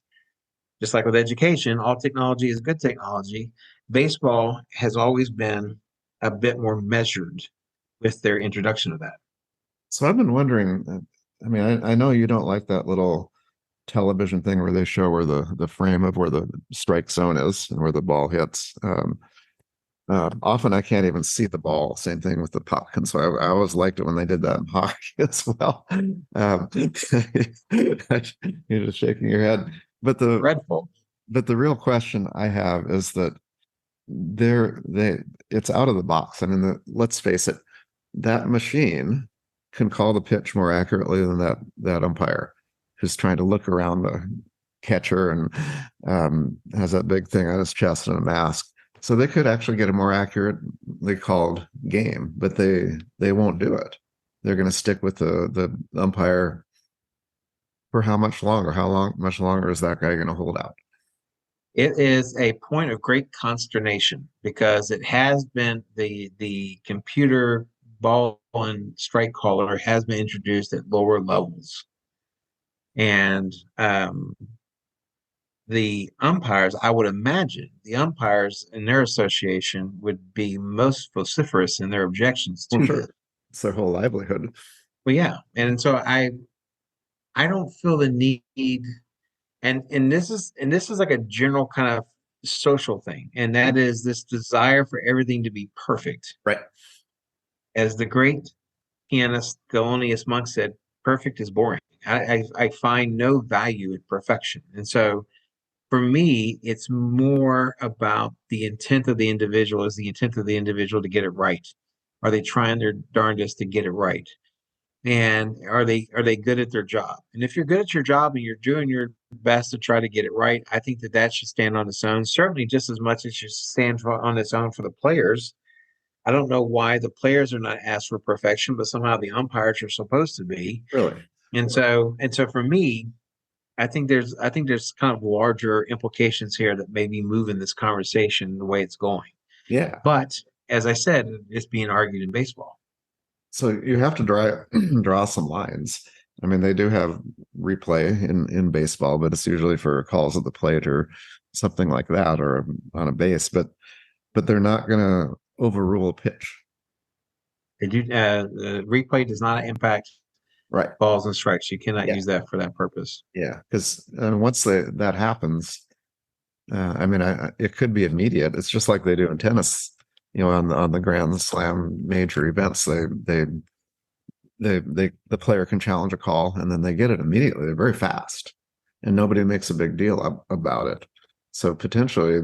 just like with education, all technology is good technology. Baseball has always been a bit more measured with their introduction of that. So I've been wondering, I mean, I know you don't like that little television thing where they show where the frame of where the strike zone is and where the ball hits. Often I can't even see the ball. Same thing with the puck, and so I always liked it when they did that in hockey as well. You're just shaking your head, but Dreadful. the real question I have is that they it's out of the box. I mean, let's face it, that machine can call the pitch more accurately than that umpire who's trying to look around the catcher and has that big thing on his chest and a mask. So they could actually get a more accurately called game, but they won't do it. They're going to stick with the umpire for how much longer? Much longer is that guy going to hold out? It is a point of great consternation because it has been the computer ball and strike caller has been introduced at lower levels, and the umpires, I would imagine, the umpires in their association would be most vociferous in their objections Well, to sure, this. it's their whole livelihood. But yeah, and so I don't feel the need, and this is like a general kind of social thing, and that is this desire for everything to be perfect. Right. As the great pianist Thelonious Monk said, perfect is boring. I find no value in perfection. And so for me, it's more about the intent of the individual. Is the intent of the individual to get it right? Are they trying their darndest to get it right? And are they good at their job? And if you're good at your job and you're doing your best to try to get it right, I think that should stand on its own. Certainly, just as much as it should stand on its own for the players. I don't know why the players are not asked for perfection, but somehow the umpires are supposed to be. Really? And so for me, I think there's kind of larger implications here that may be moving this conversation the way it's going. Yeah. But as I said, it's being argued in baseball. So you have to draw some lines. I mean, they do have replay in baseball, but it's usually for calls at the plate or something like that, or on a base. But they're not going to overrule a pitch. The replay does not impact Right. balls and strikes. You cannot Yeah. use that for that purpose. Yeah. Because once that happens, I mean, it could be immediate. It's just like they do in tennis. You know, on the Grand Slam major events, the player can challenge a call and then they get it immediately. They're very fast, and nobody makes a big deal about it. So potentially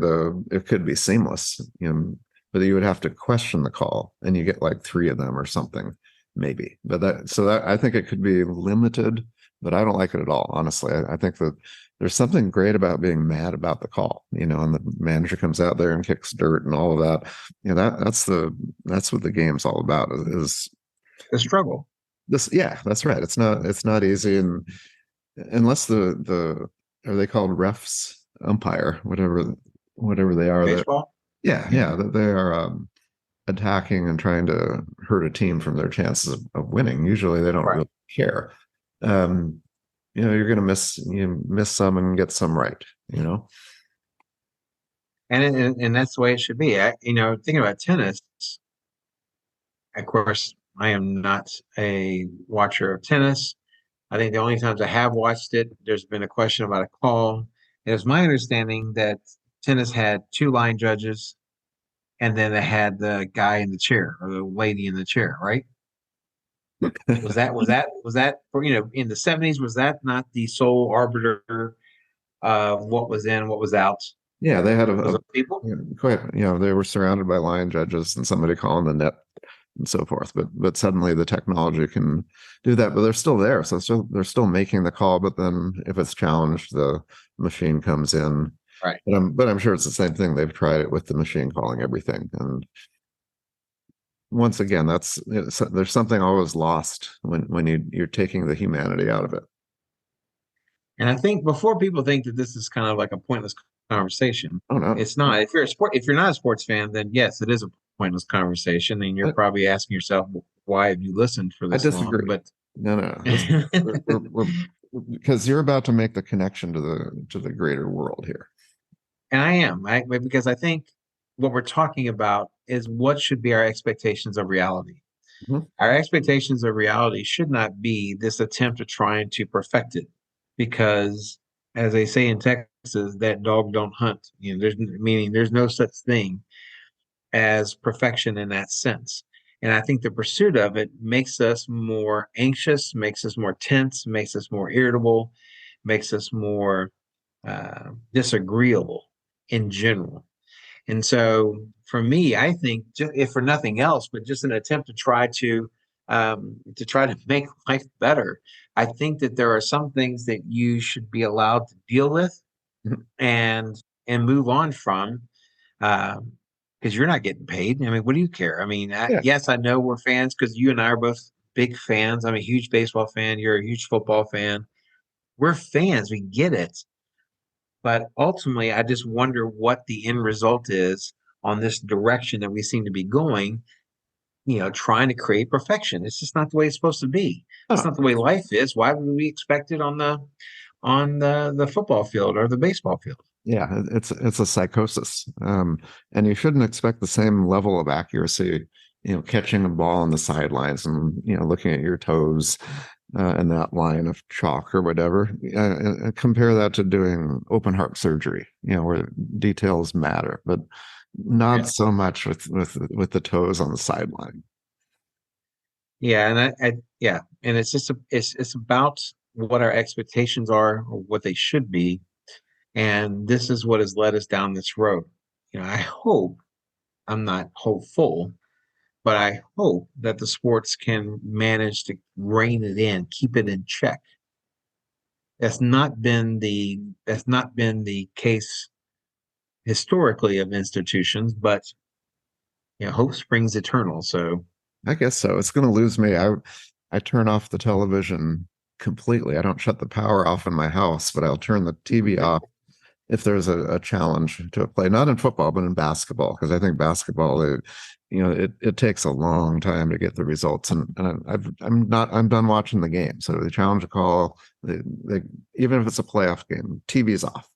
it could be seamless, but you would have to question the call, and you get like three of them or something, maybe. But that I think it could be limited, but I don't like it at all, honestly. I think that there's something great about being mad about the call, and the manager comes out there and kicks dirt and all of that. That's what the game's all about is The struggle. this. Yeah, that's right. It's not easy, and unless the are they called refs, umpire, whatever they are, that Baseball. yeah, that they are attacking and trying to hurt a team from their chances of winning. Usually they don't Right. really care. um you're gonna miss some and get some right, And that's the way it should be. Thinking about tennis, of course, I am not a watcher of tennis. I think the only times I have watched it, there's been a question about a call. It was my understanding that tennis had two line judges, and then they had the guy in the chair or the lady in the chair, right? Was that for in the 70s? Was that not the sole arbiter of what was in, what was out? Yeah, they had Was it people? quite, they were surrounded by line judges and somebody calling the net and so forth. But suddenly the technology can do that, but they're still there. So they're still making the call, but then if it's challenged, the machine comes in. Right. But I'm sure it's the same thing. They've tried it with the machine calling everything. And once again, there's something always lost when you're taking the humanity out of it. And I think before people think that this is kind of like a pointless conversation, Oh no, it's not. If you're not a sports fan, then yes, it is a pointless conversation, and you're I, probably asking yourself, why have you listened for I this long? disagree. But No, no, no. Because you're about to make the connection to the greater world here. and I am, because I think what we're talking about is what should be our expectations of reality. Mhm. Our expectations of reality should not be this attempt of trying to perfect it, because, as they say in Texas, that dog don't hunt. There's no such thing as perfection in that sense. And I think the pursuit of it makes us more anxious, makes us more tense, makes us more irritable, makes us more disagreeable in general. And so for me, I think, if for nothing else, but just an attempt to try to make life better, I think that there are some things that you should be allowed to deal with Mhm. and move on from, because you're not getting paid. I mean, what do you care? I mean, Yeah. yes, I know we're fans because you and I are both big fans. I'm a huge baseball fan. You're a huge football fan. We're fans. We get it. But ultimately, I just wonder what the end result is on this direction that we seem to be going, trying to create perfection. It's just not the way it's supposed to be. It's Oh, not the way life is. Why would we expect it on the football field or the baseball field? yeah, it's a psychosis. And you shouldn't expect the same level of accuracy, catching a ball on the sidelines and looking at your toes in that line of chalk or whatever. And compare that to doing open heart surgery, where details matter, but not Yes. so much with the toes on the sideline. Yeah, and yeah, and it's about what our expectations are or what they should be, and this is what has led us down this road. I hope, I'm not hopeful, but I hope that the sports can manage to rein it in, keep it in check. That's not been the case historically of institutions, but hope springs eternal. So I guess so. It's going to lose me. I turn off the television completely. I don't shut the power off in my house, but I'll turn the TV off if there's a challenge to a play. Not in football, but in basketball, because I think basketball, it takes a long time to get the results. And I'm done watching the game. So the challenge call, even if it's a playoff game, TV's off.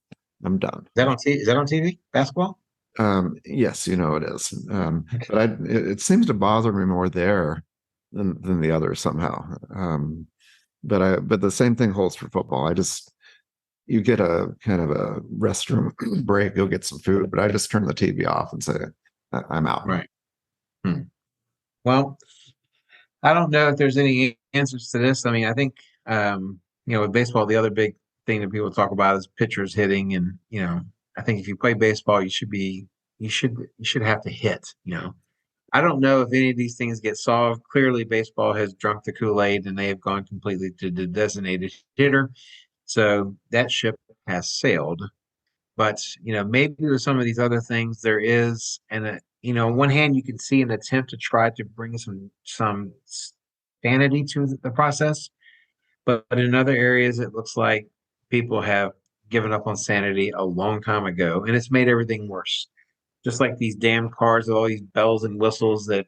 I'm done. is that on TV? Basketball? Yes, it is. But it seems to bother me more there than the others somehow. But the same thing holds for football. You get a kind of a restroom break, you'll get some food, but I just turn the TV off and say, I'm out. Right. Hmm. Well, I don't know if there's any answers to this. I mean, I think, with baseball, the other big thing that people talk about is pitchers hitting, and I think if you play baseball, you should have to hit. I don't know if any of these things get solved. Clearly, baseball has drunk the Kool-Aid and they have gone completely to the designated hitter. So that ship has sailed. But maybe with some of these other things, there is, and on one hand, you can see an attempt to try to bring some sanity to the process. But in other areas, it looks like people have given up on sanity a long time ago, and it's made everything worse. Just like these damn cars with all these bells and whistles that,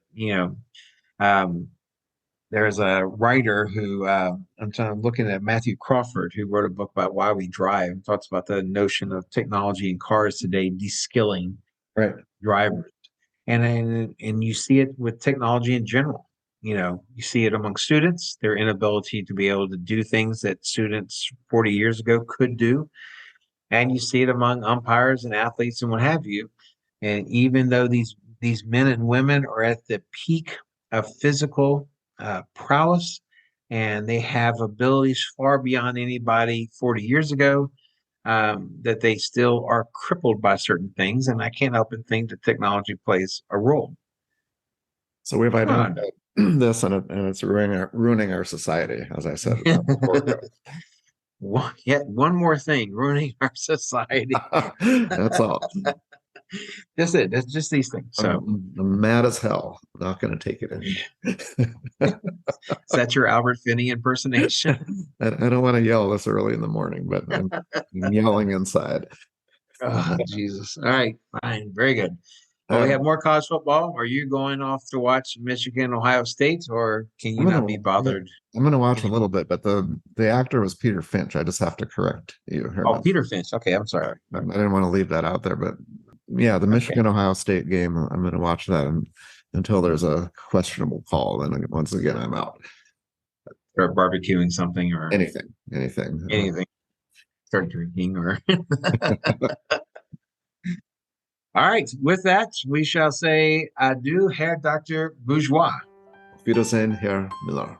um, there's a writer who I'm looking at Matthew Crawford, who wrote a book about why we drive and talks about the notion of technology in cars today de-skilling Right. drivers. And you see it with technology in general. You see it among students, their inability to be able to do things that students 40 years ago could do. And you see it among umpires and athletes and what have you. And even though these men and women are at the peak of physical prowess, and they have abilities far beyond anybody 40 years ago, that they still are crippled by certain things. And I can't help but think that technology plays a role. So we've Huh. identified this, and it's ruining our society, as I said before. Yet one more thing ruining our society. That's all. That's it. That's just these things. So, I'm mad as hell. Not going to take it anymore. is that your Albert Finney impersonation? I don't want to yell this early in the morning, but I'm yelling inside. Oh, Jesus. All right, fine. Very good. Well, we Um, have more college football. Are you going off to watch Michigan, Ohio State, or can I'm you not gonna be bothered I'm gonna watch a anymore? little bit, but the actor was Peter Finch. I just have to correct you, Oh, Herman. Peter Finch. Okay, I'm sorry. I didn't want to leave that out there, but yeah, the Okay. Michigan Ohio State game. I'm gonna watch that until there's a questionable call. Then once again, I'm out. Or barbecuing something or Anything. anything. Start drinking or. All right. With that, we shall say adieu, Herr Dr. Bourgeois. Auf Wiedersehen, Herr Miller.